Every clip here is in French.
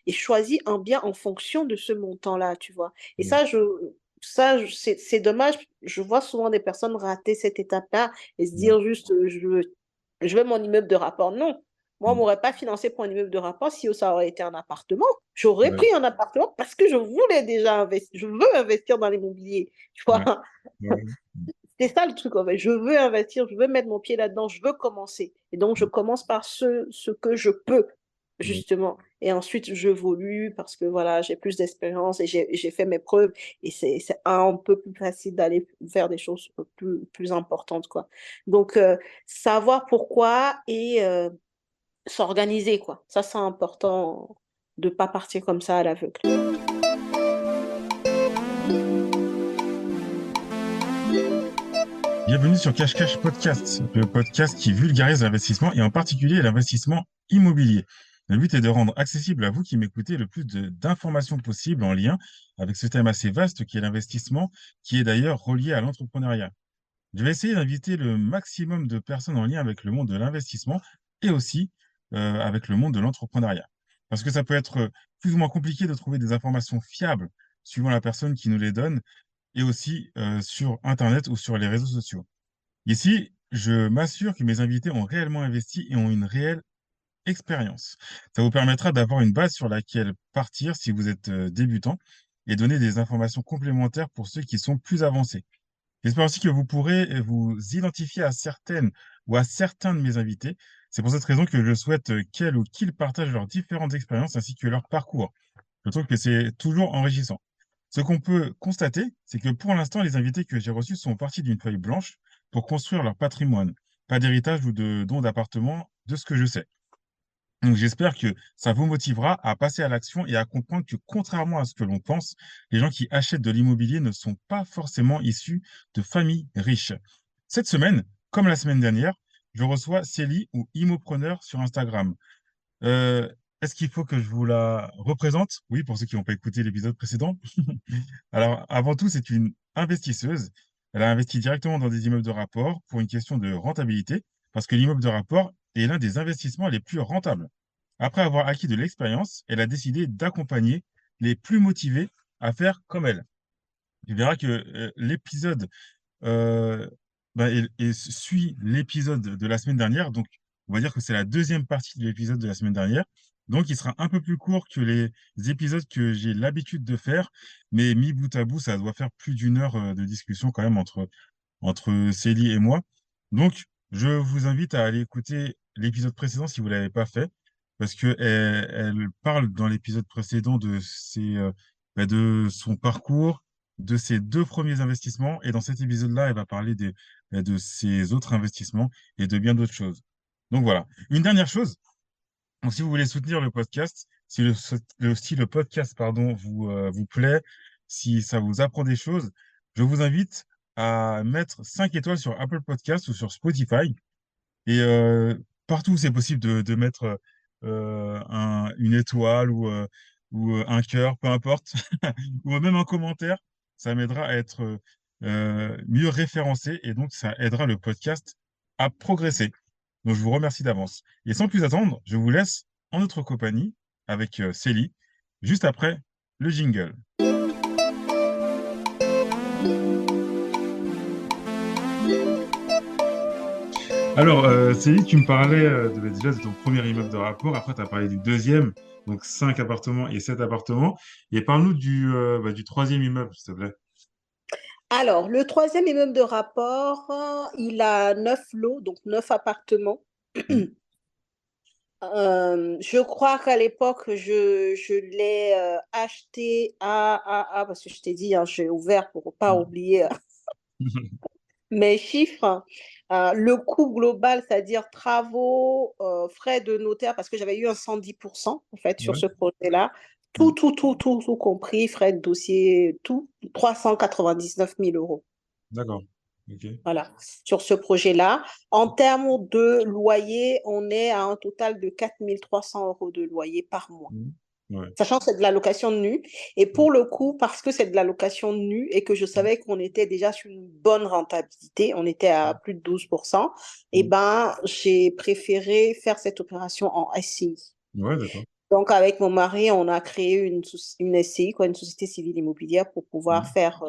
et choisis un bien en fonction de ce montant-là, tu vois. Et Ouais. c'est dommage. Je vois souvent des personnes rater cette étape-là et se Ouais. dire juste, je veux mon immeuble de rapport. Non. Moi, on Mm. m'aurait pas financé pour un immeuble de rapport si ça aurait été un appartement. J'aurais Ouais. pris un appartement parce que je voulais déjà investir. Je veux investir dans l'immobilier, tu vois. Ouais. Ouais. C'est ça le truc, en fait. Je veux investir, je veux mettre mon pied là-dedans, je veux commencer. Et donc, je commence par ce que je peux, Ouais. justement. Et ensuite, j'évolue parce que voilà, j'ai plus d'expérience et j'ai fait mes preuves. Et c'est un peu plus facile d'aller faire des choses plus importantes, quoi. Donc, savoir pourquoi et s'organiser, quoi. Ça, c'est important de ne pas partir comme ça à l'aveugle. Bienvenue sur Cash Cash Podcast, le podcast qui vulgarise l'investissement et en particulier l'investissement immobilier. Le but est de rendre accessible à vous qui m'écoutez le plus d'informations possibles en lien avec ce thème assez vaste qui est l'investissement, qui est d'ailleurs relié à l'entrepreneuriat. Je vais essayer d'inviter le maximum de personnes en lien avec le monde de l'investissement et aussi avec le monde de l'entrepreneuriat. Parce que ça peut être plus ou moins compliqué de trouver des informations fiables suivant la personne qui nous les donne et aussi sur Internet ou sur les réseaux sociaux. Ici, je m'assure que mes invités ont réellement investi et ont une réelle expérience. Ça vous permettra d'avoir une base sur laquelle partir si vous êtes débutant et donner des informations complémentaires pour ceux qui sont plus avancés. J'espère aussi que vous pourrez vous identifier à certaines ou à certains de mes invités. C'est pour cette raison que je souhaite qu'elles ou qu'ils partagent leurs différentes expériences ainsi que leur parcours. Je trouve que c'est toujours enrichissant. Ce qu'on peut constater, c'est que pour l'instant, les invités que j'ai reçus sont partis d'une feuille blanche pour construire leur patrimoine, pas d'héritage ou de don d'appartement, de ce que je sais. Donc j'espère que ça vous motivera à passer à l'action et à comprendre que contrairement à ce que l'on pense, les gens qui achètent de l'immobilier ne sont pas forcément issus de familles riches. Cette semaine, comme la semaine dernière, je reçois Célie ou Immopreneur sur Instagram. Euh, Est-ce qu'il faut que je vous la représente? Oui, pour ceux qui n'ont pas écouté l'épisode précédent. Alors, avant tout, c'est une investisseuse. Elle a investi directement dans des immeubles de rapport pour une question de rentabilité, parce que l'immeuble de rapport est l'un des investissements les plus rentables. Après avoir acquis de l'expérience, elle a décidé d'accompagner les plus motivés à faire comme elle. Tu verras que l'épisode euh, suit l'épisode de la semaine dernière. Donc, on va dire que c'est la deuxième partie de l'épisode de la semaine dernière. Donc, il sera un peu plus court que les épisodes que j'ai l'habitude de faire. Mais mis bout à bout, ça doit faire plus d'une heure de discussion quand même entre Célie et moi. Donc, je vous invite à aller écouter l'épisode précédent si vous ne l'avez pas fait. Parce que elle parle dans l'épisode précédent de son parcours, de ses deux premiers investissements. Et dans cet épisode-là, elle va parler de ses autres investissements et de bien d'autres choses. Donc voilà. Une dernière chose. Donc, si vous voulez soutenir le podcast, si le podcast vous plaît, si ça vous apprend des choses, je vous invite à mettre 5 étoiles sur Apple Podcast ou sur Spotify. Et partout où c'est possible de mettre une étoile ou un cœur, peu importe, ou même un commentaire, ça m'aidera à être mieux référencé et donc ça aidera le podcast à progresser. Donc je vous remercie d'avance. Et sans plus attendre, je vous laisse en notre compagnie avec Célie, juste après le jingle. Alors, Céline, tu me parlais déjà de ton premier immeuble de rapport. Après, tu as parlé du deuxième, donc 5 appartements et 7 appartements. Et parle-nous du troisième immeuble, s'il te plaît. Alors, le troisième immeuble de rapport, il a 9 lots, donc 9 appartements. Mm. Je crois qu'à l'époque, je l'ai acheté parce que je t'ai dit, hein, j'ai ouvert pour pas Mm. oublier mes chiffres. Le coût global, c'est-à-dire travaux, frais de notaire, parce que j'avais eu un 110% en fait sur Ouais. ce projet-là. Mm. Tout compris, frais de dossier, tout, 399 000 euros. D'accord. Ok. Voilà, sur ce projet-là. En termes de loyer, on est à un total de 4 300 euros de loyer par mois. Mm. Ouais. Sachant que c'est de la location nue. Et Mm. pour le coup, parce que c'est de la location nue et que je Mm. savais qu'on était déjà sur une bonne rentabilité, on était à plus de 12%, et Mm. ben, j'ai préféré faire cette opération en SCI. Ouais, d'accord. Donc, avec mon mari, on a créé une SCI, quoi, une société civile immobilière, pour pouvoir Mhm. faire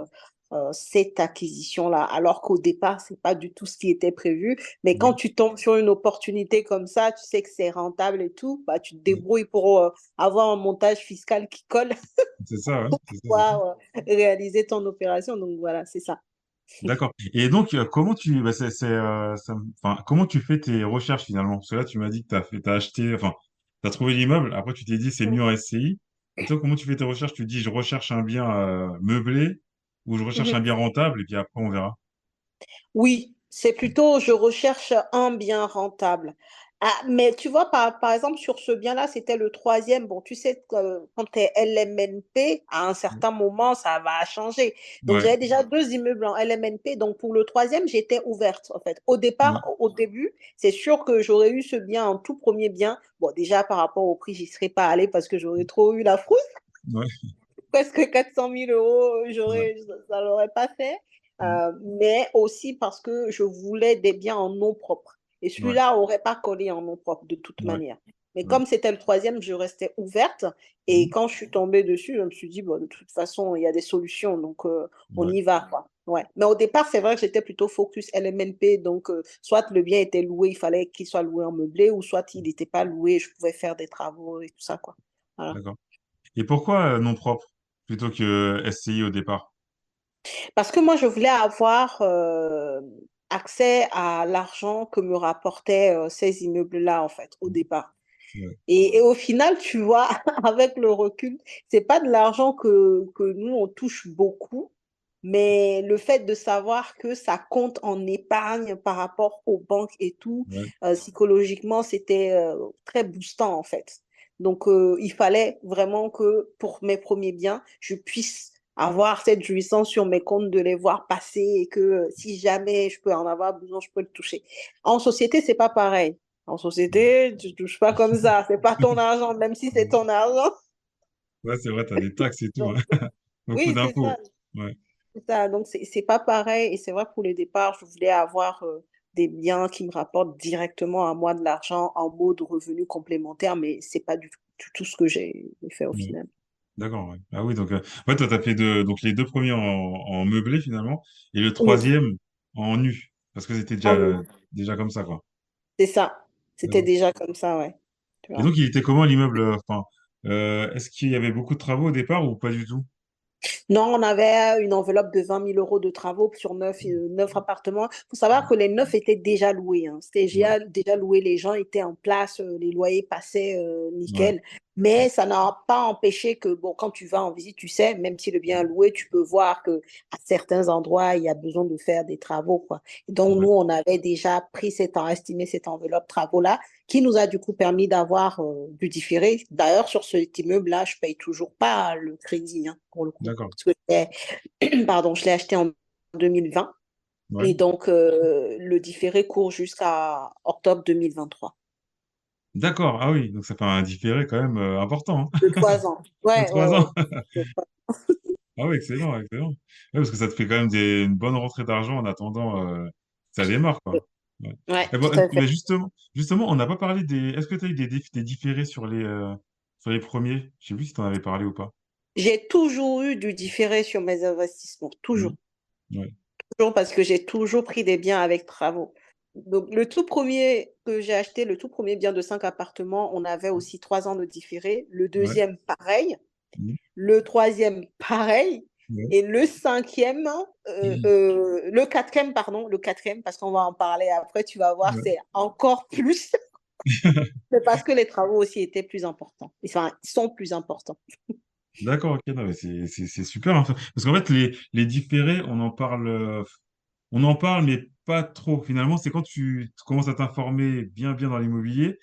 cette acquisition-là. Alors qu'au départ, c'est pas du tout ce qui était prévu. Mais quand Ouais. tu tombes sur une opportunité comme ça, tu sais que c'est rentable et tout, bah, tu te Ouais. débrouilles pour avoir un montage fiscal qui colle C'est ça, ouais. pour C'est ça, c'est ça. pouvoir réaliser ton opération. Donc, voilà, c'est ça. D'accord. Et donc, comment tu, bah, enfin, comment tu fais tes recherches finalement? Parce que là, tu m'as dit que t'as acheté, enfin, t'as trouvé l'immeuble. Après, tu t'es dit c'est mieux en SCI. Et toi, comment tu fais tes recherches? Tu dis je recherche un bien meublé ou je recherche un Mhm. bien rentable et puis après on verra. Oui, c'est plutôt je recherche un bien rentable. Ah, mais tu vois, par exemple, sur ce bien-là, c'était le troisième. Bon, tu sais, quand tu es LMNP, à un certain moment, ça va changer. Donc, Ouais, j'avais déjà deux immeubles en LMNP. Donc, pour le troisième, j'étais ouverte, en fait. Au ouais, départ, au début, c'est sûr que j'aurais eu ce bien, en tout premier bien. Bon, déjà, par rapport au prix, j'y serais pas allée parce que j'aurais trop eu la frousse, ouais, presque 400 000 euros, ouais, ça l'aurait pas fait. mm, Mais aussi parce que je voulais des biens en nom propre. Et ouais, celui-là n'aurait pas collé en nom propre de toute ouais, manière. Mais ouais, comme c'était le troisième, je restais ouverte. Et mm, quand je suis tombée dessus, je me suis dit, bon, de toute façon, il y a des solutions. Donc, on ouais, y va, quoi. Ouais. Mais au départ, c'est vrai que j'étais plutôt focus LMNP. Donc, soit le bien était loué, il fallait qu'il soit loué en meublé, ou soit il n'était pas loué, je pouvais faire des travaux et tout ça, quoi. Voilà. d'accord. Et pourquoi nom propre plutôt que SCI au départ? Parce que moi, je voulais avoir accès à l'argent que me rapportaient ces immeubles-là, en fait, au départ. Ouais, Et au final, tu vois, avec le recul, c'est pas de l'argent que nous, on touche beaucoup, mais le fait de savoir que ça compte en épargne par rapport aux banques et tout, ouais, psychologiquement, c'était très boostant, en fait. Donc, il fallait vraiment que pour mes premiers biens, je puisse avoir cette jouissance sur mes comptes de les voir passer et que si jamais je peux en avoir besoin, je peux le toucher. En société, c'est pas pareil. En société, tu touches pas comme ça. C'est pas ton argent, même si c'est ton argent. ouais, c'est vrai, t'as des taxes et tout, Donc, hein. Beaucoup oui, c'est ça. d'impôts. Ouais, C'est ça. Donc, c'est pas pareil. Et c'est vrai, pour le départ, je voulais avoir des biens qui me rapportent directement à moi de l'argent en mode revenu complémentaire, mais c'est pas du tout ce que j'ai fait au ouais. final. D'accord, ouais. Ah oui, donc ouais, toi, t'as fait donc les deux premiers en meublé finalement, et le Oui, troisième en nu, parce que c'était déjà comme ça, quoi. c'est ça. C'était D'accord. déjà comme ça, ouais. Tu Et vois. donc, il était comment l'immeuble? Enfin, est-ce qu'il y avait beaucoup de travaux au départ ou pas du tout? Non, on avait une enveloppe de 20 000 euros de travaux sur neuf appartements. Il faut savoir que les neufs étaient déjà loués, hein. C'était Ouais, déjà loué, les gens étaient en place, les loyers passaient ouais, nickel. Mais ça n'a pas empêché que, bon, quand tu vas en visite, tu sais, même si le bien est loué, tu peux voir que à certains endroits, il y a besoin de faire des travaux, quoi. Donc, ouais, nous, on avait déjà estimé cette enveloppe travaux-là, qui nous a du coup permis d'avoir du différé. D'ailleurs, sur cet immeuble-là, je paye toujours pas le crédit, hein, pour le coup. d'accord. Parce que pardon, je l'ai acheté en 2020 Ouais, et donc le différé court jusqu'à octobre 2023. d'accord. Ah oui, donc ça fait un différé quand même important, De hein. 3 ans. De Ouais, ouais, 3 ans. ouais. De Ah oui, excellent, excellent. Ouais, parce que ça te fait quand même une bonne rentrée d'argent en attendant que ça démarre, quoi. Ouais. Ouais, Et tout bon, à fait. mais justement, on n'a pas parlé des. Est-ce que tu as eu des différés sur les premiers? Je sais plus si tu en avais parlé ou pas. J'ai toujours eu du différé sur mes investissements. Toujours. Mhm. Ouais, Toujours parce que j'ai toujours pris des biens avec travaux. Donc, le tout premier que j'ai acheté, le tout premier bien de 5 appartements, on avait aussi 3 ans de différé. Le ouais, deuxième, pareil. mhm, Le troisième, pareil. ouais, Et le cinquième, mhm, le quatrième, pardon, le quatrième, parce qu'on va en parler après, tu vas voir, ouais. c'est encore plus. C'est parce que les travaux aussi étaient plus importants. Enfin, ils sont plus importants. D'accord, ok, non, mais c'est super, hein. Parce qu'en fait, les différés, on en parle, mais pas trop. Finalement, c'est quand tu commences à t'informer bien dans l'immobilier,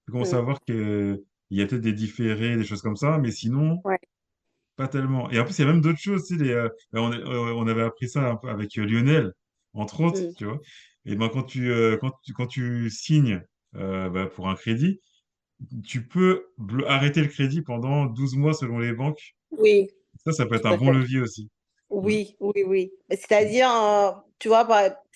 tu commences à Mm. voir qu'il y a peut-être des différés, des choses comme ça, mais sinon, Ouais. pas tellement. Et en plus, il y a même d'autres choses, tu sais, on avait appris ça un peu avec Lionel, entre autres, Mm. tu vois. Et ben, quand tu signes bah, pour un crédit, tu peux arrêter le crédit pendant 12 mois selon les banques. Oui, Ça peut être tout un à bon fait. levier aussi. Ouais. Oui, oui, oui. C'est-à-dire, tu vois,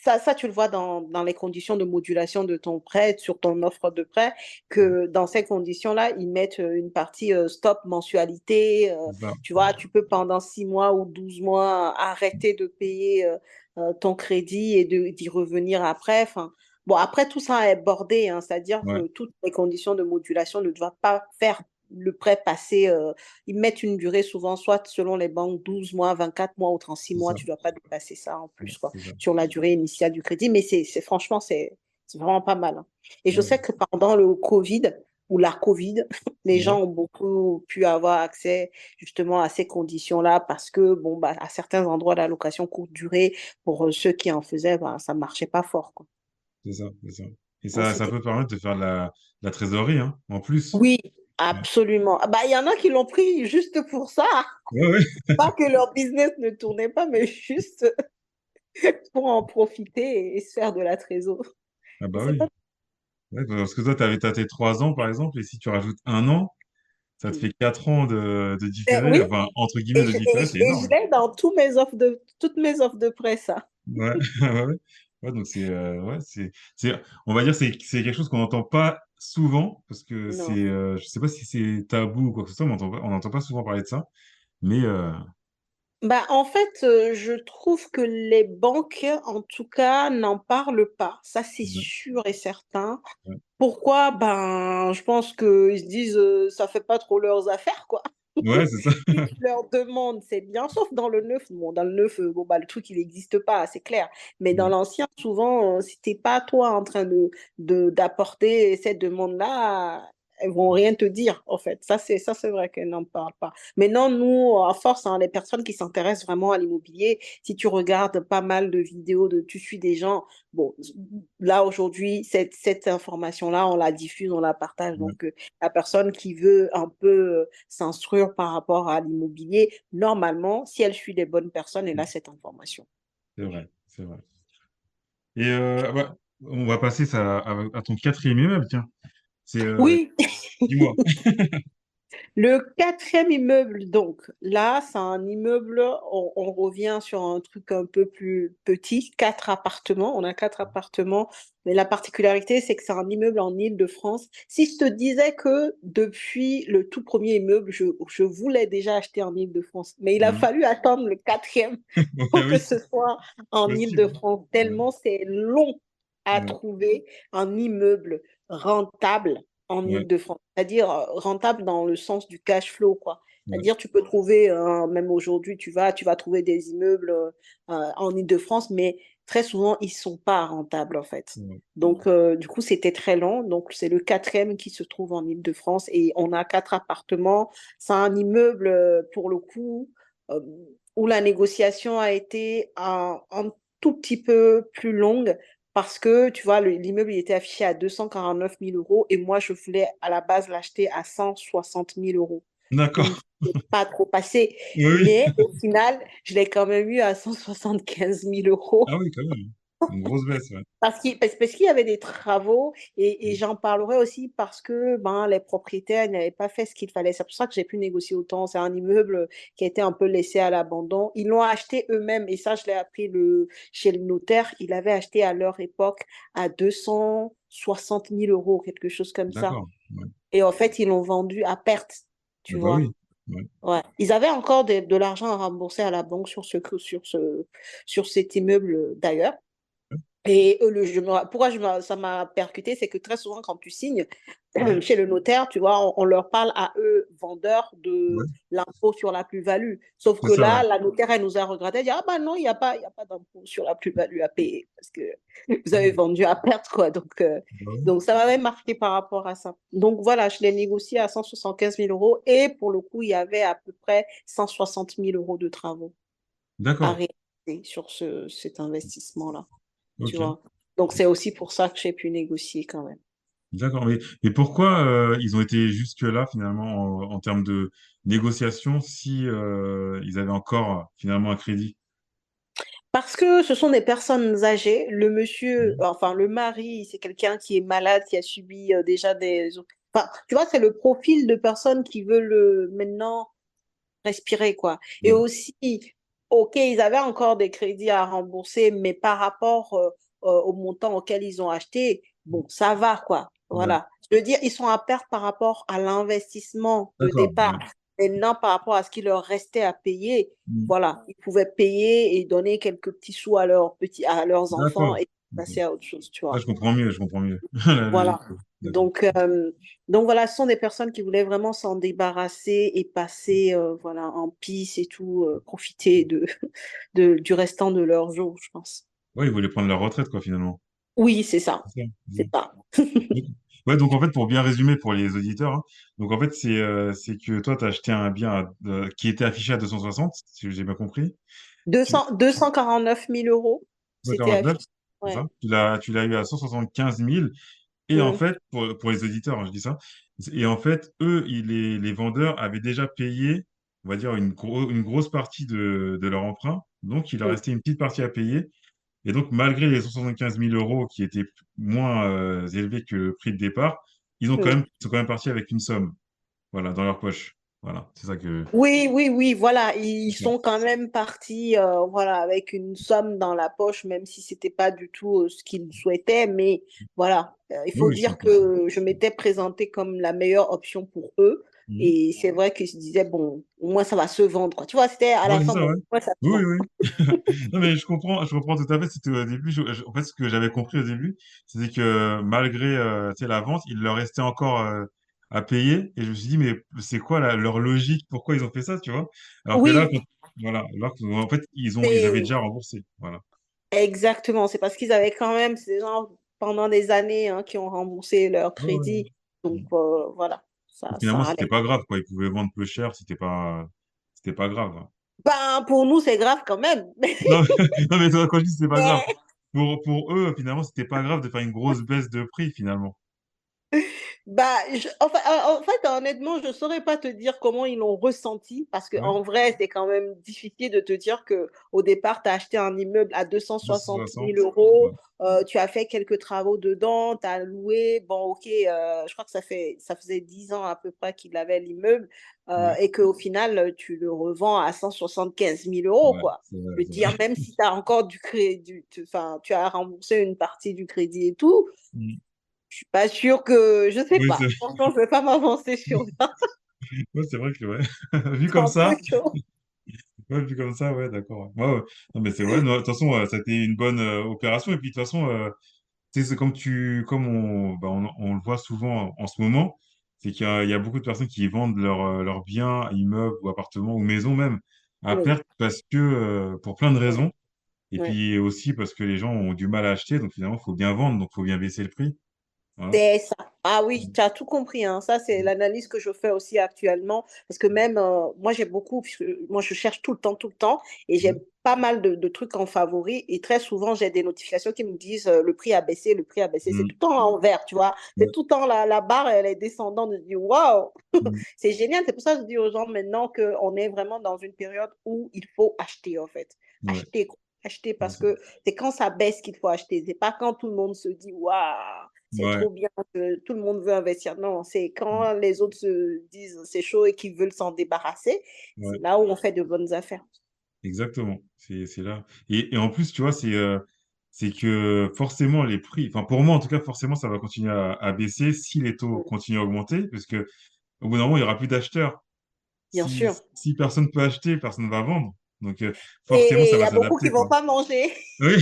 ça, tu le vois dans les conditions de modulation de ton prêt, sur ton offre de prêt, que dans ces conditions-là, ils mettent une partie stop mensualité. C'est ça. Tu vois, tu peux pendant 6 mois ou 12 mois arrêter de payer ton crédit et d'y revenir après. Enfin, bon, après, tout ça est bordé, hein, c'est-à-dire Ouais, que toutes les conditions de modulation ne doivent pas faire le prêt passer. Ils mettent une durée souvent, soit selon les banques, 12 mois, 24 mois ou 36 c'est mois. ça. Tu ne dois pas dépasser ça en Ouais, plus, quoi, c'est ça. sur la durée initiale du crédit. Mais franchement, c'est vraiment pas mal, hein. Et je sais Ouais, que pendant le Covid ou la Covid, les ouais, gens ont beaucoup pu avoir accès justement à ces conditions-là parce que, bon, bah, à certains endroits, la location courte durée, pour ceux qui en faisaient, bah, ça marchait pas fort, quoi. c'est ça, c'est ça. Et Donc, ça c'était... peut permettre de faire de la trésorerie, hein, en plus. Oui, Ouais, absolument. Ah, bah, il y en a qui l'ont pris juste pour ça. ouais, ouais. Pas que leur business ne tournait pas, mais juste pour en profiter et se faire de la trésor. Ah Et bah c'est oui. pas... Ouais, parce que toi, t'as tes 3 ans, par exemple, et si tu rajoutes un an, ça te fait 4 ans de différé, Oui, enfin, entre guillemets, de différé, c'est et je énorme. l'ai dans toutes mes offres de prêt, ça. Ouais, ouais, ouais. Ouais, donc ouais, on va dire, c'est quelque chose qu'on n'entend pas souvent, parce que Non. je sais pas si c'est tabou ou quoi que ce soit, mais on n'entend pas souvent parler de ça. Mais, Bah, en fait, je trouve que les banques, en tout cas, n'en parlent pas. Ça, c'est ouais, sûr et certain. ouais, Pourquoi? Ben, je pense qu'ils se disent, ça fait pas trop leurs affaires, quoi. ouais, c'est ça. Si tu leur demandes, c'est bien, sauf dans le neuf. Bon, dans le neuf, bon, bah, le truc, il n'existe pas, c'est clair. Mais dans Ouais, l'ancien, souvent, si t'es pas toi en train d'apporter cette demande-là, elles vont rien te dire, en fait. Ça, c'est vrai qu'elles n'en parlent pas. Maintenant, nous, à force, hein, les personnes qui s'intéressent vraiment à l'immobilier, si tu regardes pas mal de vidéos, tu suis des gens, bon, là, aujourd'hui, cette information-là, on la diffuse, on la partage. ouais, Donc, la personne qui veut un peu s'instruire par rapport à l'immobilier, normalement, si elle suit les bonnes personnes, elle a cette information. c'est vrai, c'est vrai. Et bah, on va passer ça à ton quatrième immeuble, tiens. C'est, Oui, dis-moi. le quatrième immeuble, donc là, c'est un immeuble, on revient sur un truc un peu plus petit, 4 appartements. On a 4 appartements, mais la particularité, c'est que c'est un immeuble en Île-de-France. Si je te disais que depuis le tout premier immeuble, je voulais déjà acheter en Île-de-France, mais il a Mhm. fallu attendre le quatrième Ouais, pour que oui, ce soit en possible. Île-de-France, Ouais, tellement c'est long à ouais, trouver un immeuble rentable en ouais, Île-de-France, c'est-à-dire rentable dans le sens du cash flow, quoi. ouais, C'est-à-dire tu peux trouver, même aujourd'hui, tu vas trouver des immeubles en Île-de-France, mais très souvent, ils ne sont pas rentables, en fait. ouais. Donc, du coup, c'était très long. Donc, c'est le quatrième qui se trouve en Île-de-France et on a 4 appartements. C'est un immeuble, pour le coup, euh, où la négociation a été un tout petit peu plus longue parce que, tu vois, l'immeuble il était affiché à 249 000 euros et moi, je voulais à la base l'acheter à 160 000 euros. Donc, D'accord. je n'ai pas trop passé. Oui, Mais oui. au final, je l'ai quand même eu à 175 000 euros Ah oui, quand même. Une grosse baisse, ouais. parce qu'il y avait des travaux et j'en parlerai aussi parce que ben, les propriétaires n'avaient pas fait ce qu'il fallait. C'est pour ça que j'ai pu négocier autant. C'est un immeuble qui a été un peu laissé à l'abandon. Ils l'ont acheté eux-mêmes et ça, je l'ai appris chez le notaire. Ils l'avaient acheté à leur époque à 260 000 euros, quelque chose comme ça. D'accord. Ouais. Et en fait, ils l'ont vendu à perte, Ah tu bah vois. oui. Ouais. Ouais. Ils avaient encore de l'argent à rembourser à la banque sur cet immeuble d'ailleurs. Et pourquoi ça m'a percuté, c'est que très souvent, quand tu signes Ouais. chez le notaire, tu vois, on leur parle à eux, vendeurs, Ouais. de l'impôt sur la plus-value. Sauf C'est que ça, ouais. là, la notaire, elle nous a regretté, elle dit, ah bah non, il y a pas d'impôt sur la plus-value à payer parce que vous avez Ouais. vendu à perte, quoi. Donc, Bah oui. donc ça m'avait marqué par rapport à ça. Donc voilà, je l'ai négocié à 175 000 euros et pour le coup, il y avait à peu près 160 000 euros de travaux à D'accord. réaliser sur cet investissement-là, tu Ok. vois. Donc, c'est aussi pour ça que j'ai pu négocier quand même. D'accord. Mais pourquoi ils ont été jusque-là, finalement, en termes de négociation, si ils avaient encore, finalement, un crédit? Parce que ce sont des personnes âgées. Le monsieur, Mhm. enfin, le mari, c'est quelqu'un qui est malade, qui a subi déjà des... Enfin, tu vois, c'est le profil de personnes qui veulent maintenant respirer, quoi. Et Ouais. aussi, OK, ils avaient encore des crédits à rembourser, mais par rapport au montant auquel ils ont acheté, bon, ça va, quoi. Ouais. Voilà. Je veux dire, ils sont à perte par rapport à l'investissement de D'accord. départ. Ouais. Maintenant, par rapport à ce qu'il leur restait à payer, Mm. voilà, ils pouvaient payer et donner quelques petits sous à leurs petits, à leurs enfants D'accord. et Ok. passer à autre chose, tu Là, vois. je comprends mieux, je comprends mieux. La Voilà. logique. D'accord. Donc, euh, donc voilà, ce sont des personnes qui voulaient vraiment s'en débarrasser et passer voilà, en peace et tout, profiter du restant de leur jour, je pense. Ouais, ils voulaient prendre leur retraite, quoi, finalement. Oui, c'est ça. C'est ça. C'est ça. Donc- Ouais, donc en fait, pour bien résumer pour les auditeurs, hein, donc en fait, c'est que toi, tu as acheté un bien qui était affiché à 260, si j'ai bien compris. Tu, 249 000 euros, c'était 149, affiché. c'est ça? Ouais. Tu l'as eu à 175 000. Et en Mm, fait, pour les auditeurs, hein, je dis ça, et en fait, eux, les vendeurs avaient déjà payé, on va dire, une grosse partie de leur emprunt. Donc, il leur mm, restait une petite partie à payer. Et donc, malgré les 175 000 euros qui étaient moins élevés que le prix de départ, mm. ils sont quand même partis avec une somme, voilà, dans leur poche. Voilà, c'est ça que. Oui, oui, oui, voilà, ils D'accord. sont quand même partis voilà, avec une somme dans la poche, même si c'était pas du tout ce qu'ils souhaitaient. Mais voilà, il Oui, faut oui, je dire comprends. que je m'étais présentée comme la meilleure option pour eux. Mhm. Et c'est vrai qu'ils se disaient, bon, au moins ça va se vendre, quoi. Tu vois, c'était à Ouais, la c'est fin, ça, bon, ouais. au moins ça se Oui, vend. oui. Non, mais je comprends tout à fait. C'était au début, en fait, ce que j'avais compris au début, c'était que malgré tu sais, la vente, il leur restait encore à payer. Et je me suis dit, mais c'est quoi leur logique? Pourquoi ils ont fait ça, tu vois? Alors que là, Oui, voilà, alors qu'en fait, ils avaient c'est déjà remboursé. Voilà. exactement. C'est parce qu'ils avaient quand même, ces gens, pendant des années, hein, qui ont remboursé leur Ouais, ouais. crédit. Donc, voilà, Et ça finalement, c'était allait. pas grave, quoi. Ils pouvaient vendre peu cher, c'était pas grave, hein. Ben, pour nous, c'est grave quand même. Non, non, mais toi, quand je dis c'était pas grave, Mais pour eux, finalement, c'était pas grave de faire une grosse baisse de prix, finalement. bah, enfin, en fait, honnêtement, je ne saurais pas te dire comment ils l'ont ressenti parce Ouais, qu'en vrai, c'est quand même difficile de te dire que au départ, tu as acheté un immeuble à 260 000 260. Ouais, euros, tu as fait quelques travaux dedans, tu as loué. Bon, ok, je crois que ça faisait 10 ans à peu près qu'il avait l'immeuble ouais, et qu'au final, tu le revends à 175 000 euros, ouais, quoi. c'est vrai, Je veux c'est vrai. dire, même si tu as encore du crédit, enfin, tu as remboursé une partie du crédit et tout. Mm. Je suis pas sûre que, je sais Oui, c'est pas. Franchement, je vais pas m'avancer sur là. ouais, c'est vrai que, ouais. Vu C'est comme un peu ça, chaud. ouais, vu comme ça, ouais, d'accord. Ouais, ouais. Non, mais c'est vrai, non, de toute façon, ça a été une bonne opération. Et puis, de toute façon, tu sais, c'est comme on le voit souvent en ce moment, c'est qu'il y a beaucoup de personnes qui vendent leurs biens, immeubles ou appartements ou maisons même à Oui, perte parce que, pour plein de oui, raisons. Et oui. puis aussi parce que les gens ont du mal à acheter. Donc, finalement, il faut bien vendre. Donc, il faut bien baisser le prix. Voilà. C'est ça. Ah oui, tu as tout compris, hein. Ça, c'est l'analyse que je fais aussi actuellement. Parce que même, moi, j'ai beaucoup, puisque moi, je cherche tout le temps, et j'ai Ouais, pas mal de trucs en favori. Et très souvent, j'ai des notifications qui me disent le prix a baissé, le prix a baissé. C'est mm, tout le temps en vert, tu vois. C'est ouais, tout le temps la barre, elle est descendante. Je dis, waouh, mm, c'est génial. C'est pour ça que je dis aux gens maintenant qu'on est vraiment dans une période où il faut acheter, en fait. ouais, Acheter, quoi. Acheter ouais, parce que c'est quand ça baisse qu'il faut acheter. C'est pas quand tout le monde se dit, waouh, c'est ouais, trop bien que tout le monde veut investir. Non, c'est mm, quand les autres se disent c'est chaud et qu'ils veulent s'en débarrasser, c'est ouais, là où on fait de bonnes affaires. exactement. C'est là. Et en plus, tu vois, c'est que forcément les prix, enfin pour moi en tout cas, forcément ça va continuer à baisser si les taux Mm. continuent à augmenter, parce que au bout d'un moment, il n'y aura plus d'acheteurs. Bien Si, sûr. si personne peut acheter, personne ne va vendre. Donc forcément, Et ça il y va a beaucoup qui s'adapter, ne vont quoi. pas manger. Oui,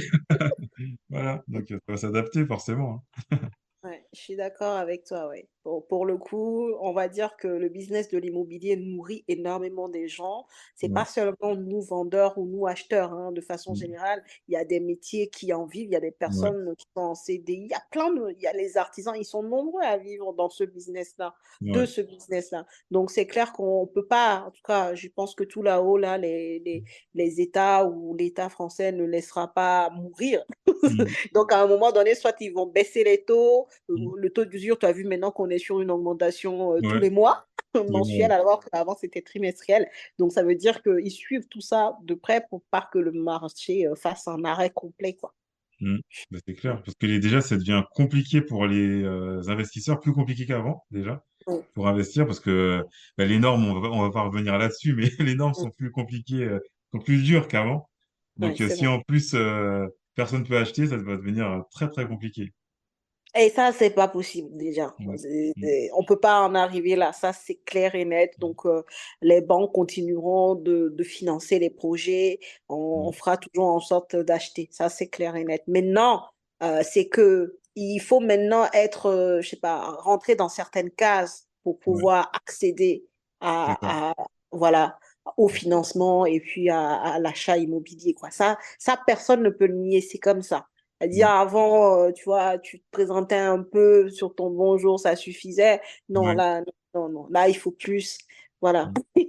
voilà. Donc ça va s'adapter, forcément, hein. Ouais, je suis d'accord avec toi, ouais. Pour le coup, on va dire que le business de l'immobilier nourrit énormément des gens. C'est Ouais. pas seulement nous vendeurs ou nous acheteurs, hein, de façon Mm. générale. Il y a des métiers qui en vivent, il y a des Ouais. personnes qui sont en CDI. Il y a il y a les artisans, ils sont nombreux à vivre dans ce business-là, de Ouais. ce business-là. Donc c'est clair qu'on peut pas, en tout cas, je pense que tout là-haut, là, les États ou l'État français ne laissera pas mourir. Mm. Donc à un moment donné, soit ils vont baisser les taux, Mm. le taux d'usure, tu as vu maintenant qu'on est sur une augmentation tous Ouais. les mois, Tous les mois, mensuelle, ouais. alors qu'avant c'était trimestriel. Donc ça veut dire qu'ils suivent tout ça de près pour pas que le marché fasse un arrêt complet, quoi. Mm. Bah, c'est clair. Parce que déjà, ça devient compliqué pour les investisseurs, plus compliqué qu'avant, déjà, Mm, pour investir, parce que bah, les normes, on va pas revenir là-dessus, mais les normes mm. sont plus compliquées. sont plus dures qu'avant. Oui, Donc, c'est si vrai. en plus personne ne peut acheter, ça va devenir très très compliqué. Et ça, c'est pas possible déjà. Ouais. Mm. On peut pas en arriver là. Ça, c'est clair et net. Donc, les banques continueront de financer les projets. On Ouais. fera toujours en sorte d'acheter. Ça, c'est clair et net. Maintenant, c'est que il faut maintenant être, je sais pas, rentrer dans certaines cases pour Ouais. pouvoir accéder D'accord. voilà, au financement et puis à l'achat immobilier, quoi. Ça, personne ne peut le nier. C'est comme ça. C'est-à-dire, Mm. avant, tu vois, tu te présentais un peu sur ton bonjour, ça suffisait. Non, Ouais. là, non, non, là, il faut plus. Voilà. Mm.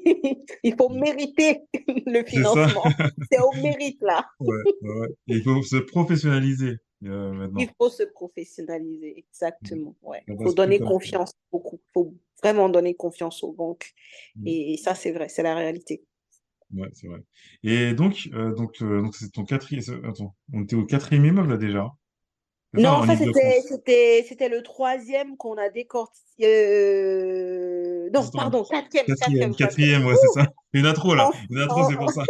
Il faut Mm. mériter le C'est ça. financement. C'est au mérite, là. Ouais, ouais, ouais. Et il faut se professionnaliser Il maintenant. faut se professionnaliser, Mm. exactement. Ouais. Ça Il faut passe plus donner comme ça. confiance beaucoup. Il faut vraiment donner confiance aux banques. Mm. Et ça, c'est vrai, c'est la réalité. Ouais, c'est vrai. Et donc c'est ton quatrième. Attends, on était au quatrième immeuble là déjà. C'est ça, Non, en ça Île-de-France. c'était le troisième qu'on a décortiqué. Non, Attends, pardon, quatrième, quatrième. quatrième, ouais, c'est ça. Il y en a trop là. En- Il y en a trop, c'est pour en- ça.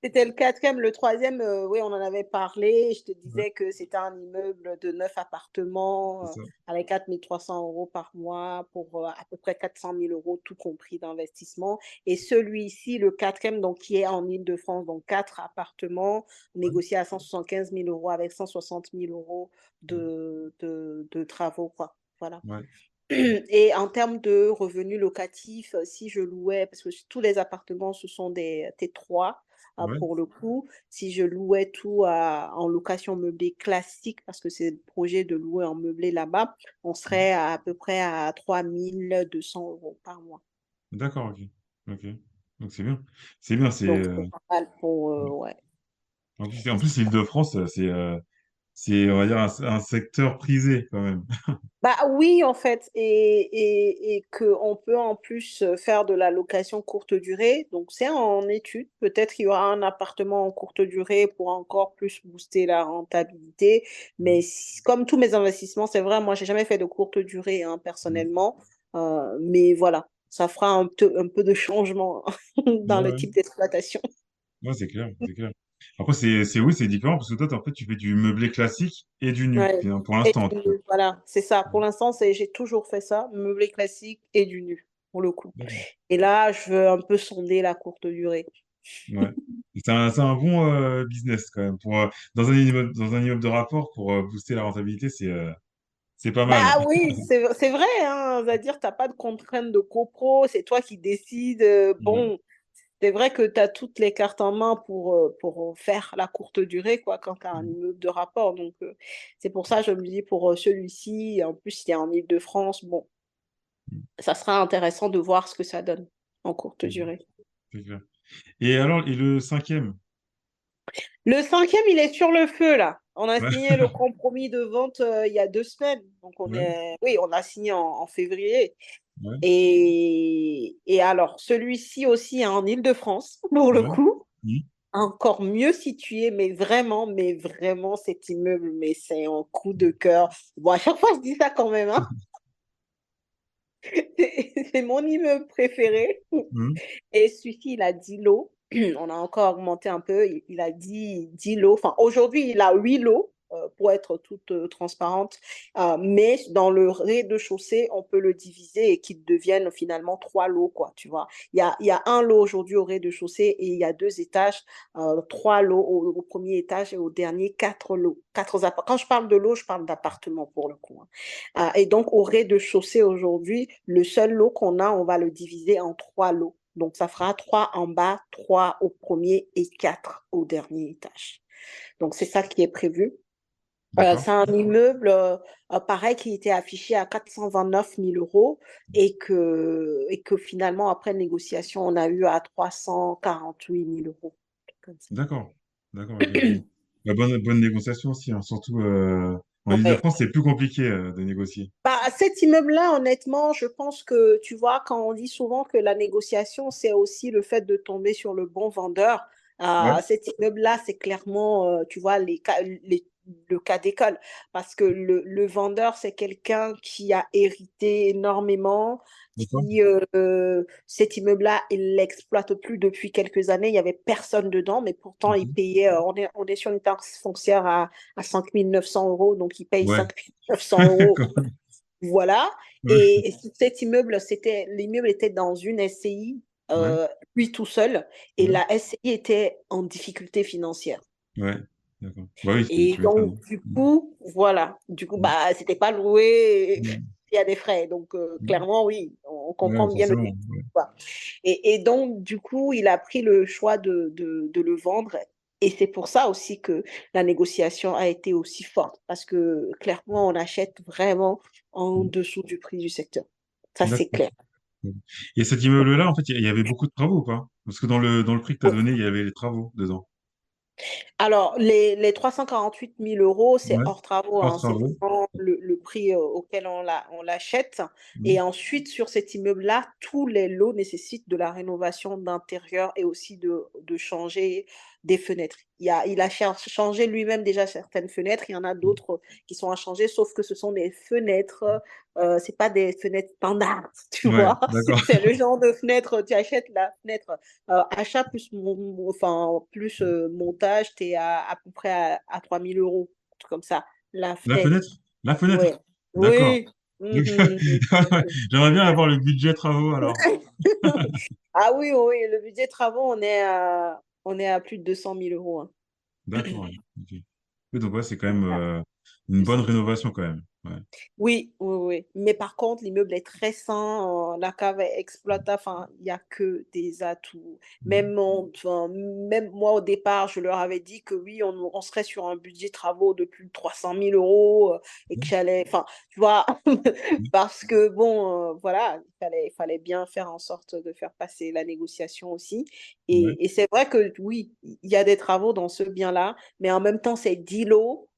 C'était le quatrième. Le troisième, oui, on en avait parlé. Je te Ouais, disais que c'était un immeuble de 9 appartements c'est ça. avec 4 300 € par mois pour à peu près 400 000 €, tout compris d'investissement. Et celui-ci, le quatrième, donc qui est en Île-de-France, donc 4 appartements Ouais, négociés à 175 000 € avec 160 000 € de travaux, quoi. Voilà. ouais, Et en termes de revenus locatifs, si je louais, parce que tous les appartements, ce sont des T3 ouais. pour le coup, si je louais tout en location meublée classique, parce que c'est le projet de louer en meublé là-bas, on serait à peu près à 3 200 € par mois. D'accord, ok. Ok. Donc c'est bien. C'est bien, c'est. Donc, c'est pas mal pour, ouais. En plus, l'Île-de-France, c'est, on va dire, un secteur prisé quand même. Bah oui, en fait, et qu'on peut en plus faire de la location courte durée. Donc, c'est en étude. Peut-être qu'il y aura un appartement en courte durée pour encore plus booster la rentabilité. Mais comme tous mes investissements, c'est vrai, moi, j'ai jamais fait de courte durée, hein, Ouais, personnellement. Mais voilà, ça fera un peu de changement dans le ouais, type d'exploitation. ouais, c'est clair, c'est clair. Après, oui, c'est différent parce que toi, en fait, tu fais du meublé classique et du nu, Ouais. pour Et l'instant, en du tout cas. nu, voilà, c'est ça. Pour l'instant, j'ai toujours fait ça, meublé classique et du nu, pour le coup. D'accord. Et là, je veux un peu sonder la courte durée. Ouais. Et c'est un bon business quand même. Dans un immeuble de rapport, pour booster la rentabilité, c'est pas Bah mal. oui, c'est vrai, hein. C'est-à-dire, tu n'as pas de contrainte de copro, c'est toi qui décides. Ouais. Bon, c'est vrai que tu as toutes les cartes en main pour faire la courte durée, quoi, quand tu as un immeuble de rapport. Donc, c'est pour ça, je me dis, pour celui-ci, en plus, il est en Île-de-France, bon, ça sera intéressant de voir ce que ça donne en courte durée. C'est clair. Et alors, le cinquième? Le cinquième, il est sur le feu, là. On a Ouais, signé le compromis de vente il y a 2 semaines. Donc, ouais, oui, on a signé en février. ouais, Et alors, celui-ci aussi est en Île-de-France, pour le ouais. coup. Mhm. Encore mieux situé, mais vraiment, cet immeuble, mais c'est un coup de cœur. Bon, à chaque fois, je dis ça quand même, hein. C'est mon immeuble préféré. Mhm. Et celui-ci, il a 10 lots. On a encore augmenté un peu. Il a 10 lots. Enfin, aujourd'hui, il a 8 lots, pour être toute transparente. Mais dans le rez-de-chaussée, on peut le diviser et qu'il devienne finalement 3 lots, quoi, tu vois. Il y a un lot aujourd'hui au rez-de-chaussée et il y a 2 étages, 3 lots au premier étage et au dernier, 4 lots. Quand je parle de lots, je parle d'appartements pour le coup, hein. Et donc, au rez-de-chaussée aujourd'hui, le seul lot qu'on a, on va le diviser en 3 lots. Donc, ça fera 3 en bas, 3 au premier et 4 au dernier étage. Donc, c'est ça qui est prévu. D'accord. C'est un immeuble, pareil, qui était affiché à 429 000 € et que finalement, après négociation, on a eu à 348 000 €. Comme ça. D'accord. D'accord, ok, ok. La bonne négociation aussi, hein. Surtout en Ouais. Île-de-France, c'est plus compliqué de négocier. Bah, cet immeuble-là, honnêtement, je pense que, tu vois, quand on dit souvent que la négociation, c'est aussi le fait de tomber sur le bon vendeur, Ouais, Cet immeuble-là, c'est clairement, tu vois, le cas d'école. Parce que le vendeur, c'est quelqu'un qui a hérité énormément, d'accord. cet immeuble-là, il l'exploite plus depuis quelques années. Il n'y avait personne dedans, mais pourtant, il Ok. payait, on est sur une taxe foncière à 5 900 euros, donc il paye Ouais, 5 900 euros. quand même. Voilà. Ouais, Et cet immeuble, l'immeuble était dans une SCI, ouais, lui tout seul, et ouais, la SCI était en difficulté financière. ouais, d'accord. Bah oui, Et tu donc, m'étonnes. du coup, voilà. Du coup, Mm, bah, c'était pas loué, mm, il y a des frais. Donc, mm. clairement, oui, on Ouais, comprend bien le forcément. début, Ouais. quoi. Et donc, du coup, il a pris le choix de le vendre. Et c'est pour ça aussi que la négociation a été aussi forte. Parce que, clairement, on achète vraiment en Mm. dessous du prix du secteur. Ça, c'est D'accord. clair. Et cet immeuble-là, en fait, il y avait beaucoup de travaux, ou pas? Parce que dans le prix que tu as Oui. donné, il y avait les travaux dedans. Alors, les 348 000 euros, c'est Ouais, hors travaux, hors hein. C'est travaux. vraiment le prix auquel on l'achète. Mm, Et ensuite, sur cet immeuble-là, tous les lots nécessitent de la rénovation d'intérieur et aussi de changer des fenêtres. Il a changé lui-même déjà certaines fenêtres. Il y en a mm. d'autres qui sont à changer, sauf que ce sont des fenêtres. C'est pas des fenêtres standards, tu Ouais, vois. d'accord. C'est le genre de fenêtre, tu achètes la fenêtre achat plus, enfin, plus montage, tu es à peu près à 3 000 euros, un truc comme ça. La La fenêtre, fenêtre? La ouais. fenêtre. D'accord. Oui. Donc, Mhm, j'aimerais bien avoir le budget travaux alors. Ah oui, oui, le budget travaux, on est à plus de 200 000 euros, hein. D'accord. Ouais. Ok. Oui, donc ouais, c'est quand même une bonne 200 000. rénovation quand même. Ouais. Oui, oui, oui. Mais par contre, l'immeuble est très sain, la cave est exploitable, enfin, il y a que des atouts. Mm, Enfin, même moi, au départ, je leur avais dit que oui, on serait sur un budget travaux de plus de 300 000 euros, et que mm, j'allais, enfin, tu vois, mm. parce que bon, voilà, il fallait bien faire en sorte de faire passer la négociation aussi. Ouais. Et c'est vrai que oui, il y a des travaux dans ce bien-là, mais en même temps, c'est 10 lots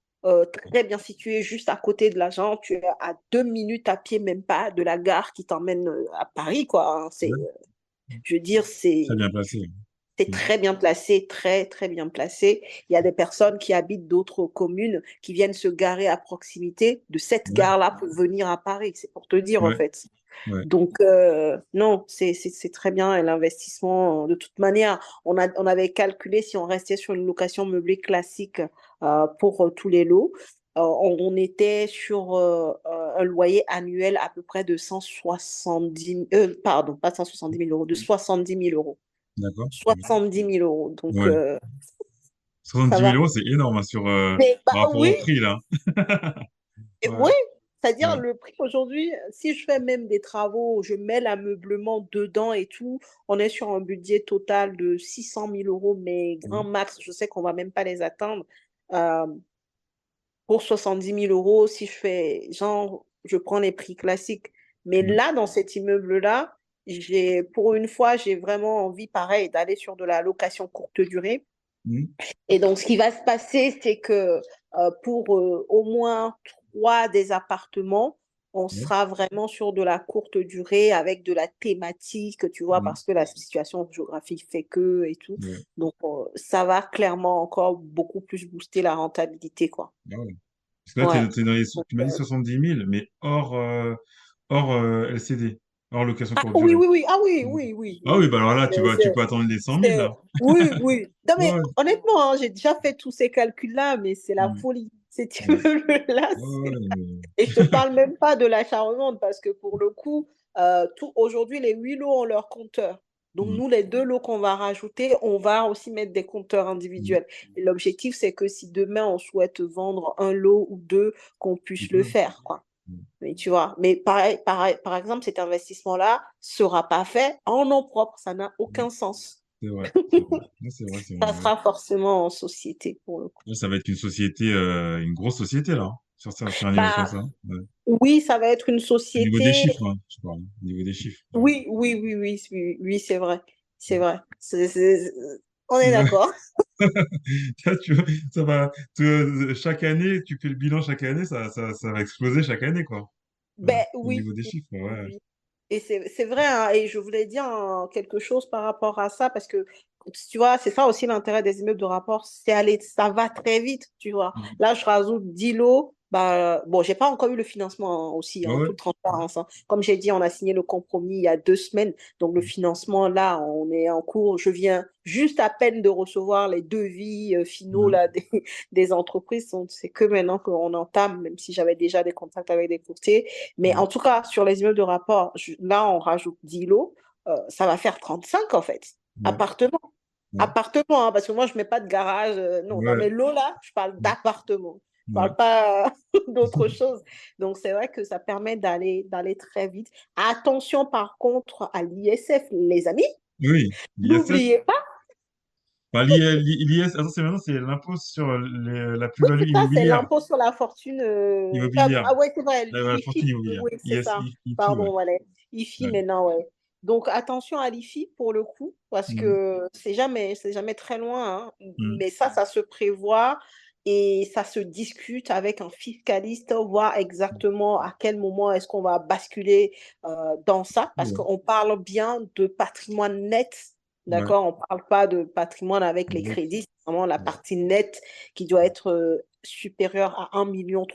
très bien situé, juste à côté de l'agent. Tu es à 2 minutes à pied, même pas, de la gare qui t'emmène à Paris, quoi, hein. Ouais. Je veux dire, Très bien placé. c'est Mm, très bien placé, très, très bien placé. Il y a des personnes qui habitent d'autres communes qui viennent se garer à proximité de cette ouais. gare-là pour venir à Paris. C'est pour te dire, en Ouais. fait. Ouais. Donc, non, c'est très bien. Et l'investissement, de toute manière, on avait calculé si on restait sur une location meublée classique pour tous les lots, on était sur un loyer annuel à peu près de 170, pardon, pas 170 000 euros, de 70 000 euros. D'accord. Ouais. 70 000 euros. Donc, Ouais. ça 70 000 va. euros, c'est énorme hein, Mais bah par rapport oui, au prix là. Ouais. oui, c'est-à-dire Ouais. le prix aujourd'hui, si je fais même des travaux, je mets l'ameublement dedans et tout, on est sur un budget total de 600 000 euros, mais grand Mm, max, je sais qu'on va même pas les atteindre. Euh, pour 70 000 euros, si je fais, genre, je prends les prix classiques. Mais mm, là, dans cet immeuble-là, pour une fois, j'ai vraiment envie, pareil, d'aller sur de la location courte durée. mm. Et donc, ce qui va se passer, c'est que pour au moins 3 des appartements, on Ouais. sera vraiment sur de la courte durée avec de la thématique, tu vois, Mm, parce que la situation géographique fait que et tout. ouais. Donc, ça va clairement encore beaucoup plus booster la rentabilité, quoi. Ah ouais. Parce que là, Ouais. t'es dans Donc, tu m'as dit 70 000 mais hors LCD, hors location ah courte oui, durée. oui, oui, ah oui, Mm. oui, oui, Ah oui, oui. bah alors là, C'est, tu c'est- peux attendre les 100 000 là. Oui, oui. Non, mais Ouais. honnêtement, hein, j'ai déjà fait tous ces calculs-là, mais c'est la Mm, folie. ouais. Là, Ouais, ouais, et je te parle même pas de l'achat-revente parce que pour le coup, aujourd'hui, les 8 lots ont leur compteur. Donc, mm, nous, les 2 lots qu'on va rajouter, on va aussi mettre des compteurs mm. individuels. Et l'objectif, c'est que si demain, on souhaite vendre un lot ou deux, qu'on C'est puisse le clair. faire, quoi. Mm. Mais tu vois, mais pareil, pareil, par exemple, cet investissement-là sera pas fait en nom propre. Ça n'a Mm. aucun sens. C'est vrai, c'est vrai. Ouais, c'est vrai, c'est vrai. Ça Ouais. sera forcément en société pour le coup. Là, ça va être une société, une grosse société là, hein, sur un niveau comme Bah, ça. Ouais. oui, ça va être une Au niveau des société. chiffres, hein, je parle. Au niveau des chiffres. Oui, oui, oui, oui, oui, oui, c'est vrai. C'est Ouais. vrai. On est Ouais. d'accord. Ça, ça va, chaque année, tu fais le bilan chaque année, ça va exploser chaque année, quoi. Ouais. Ben Au oui, niveau des oui, chiffres, oui, ouais. oui. Et c'est vrai, hein, et je voulais dire quelque chose par rapport à ça, parce que tu vois, c'est ça aussi l'intérêt des immeubles de rapport, c'est aller, ça va très vite, tu vois. Mm. Là, je rajoute 10 lots, bah, bon, j'ai pas encore eu le financement hein, aussi, Ouais, en ouais. toute transparence. Hein. Comme j'ai dit, on a signé le compromis il y a 2 semaines, donc le financement, là, on est en cours. Je viens juste à peine de recevoir les devis finaux Mm. là, des entreprises, donc c'est que maintenant qu'on entame, même si j'avais déjà des contacts avec des courtiers. Mais Mm. en tout cas, sur les immeubles de rapport, là, on rajoute 10 lots. Ça va faire 35 en fait. Ouais, Appartements. ouais, Appartements, hein, parce que moi, je ne mets pas de garage. Non, dans ouais, mes lots, là, je parle d'appartements. Je ne ouais. parle pas d'autre chose. Donc, c'est vrai que ça permet d'aller très vite. Attention, par contre, à l'ISF, les amis. Oui, l'ISF. N'oubliez pas, Enfin, l'IS, attends, c'est maintenant, c'est l'impôt sur la oui, plus-value c'est ça, c'est immobilière. l'impôt sur la fortune. Immobilière. Ah ouais, c'est vrai, La l'IFI, fortune immobilière. oui, c'est ça. IFI, ouais. Pardon, voilà. IFI Ouais. maintenant, ouais. Donc attention à l'IFI pour le coup, parce Mm. que c'est jamais très loin, hein. Mm. Mais ça se prévoit et ça se discute avec un fiscaliste, voir exactement à quel moment est-ce qu'on va basculer dans ça, parce Ouais. qu'on parle bien de patrimoine net, Ouais. d'accord? On ne parle pas de patrimoine avec les Brut. crédits, c'est vraiment la Ouais. partie nette qui doit être supérieur à 1,3 million,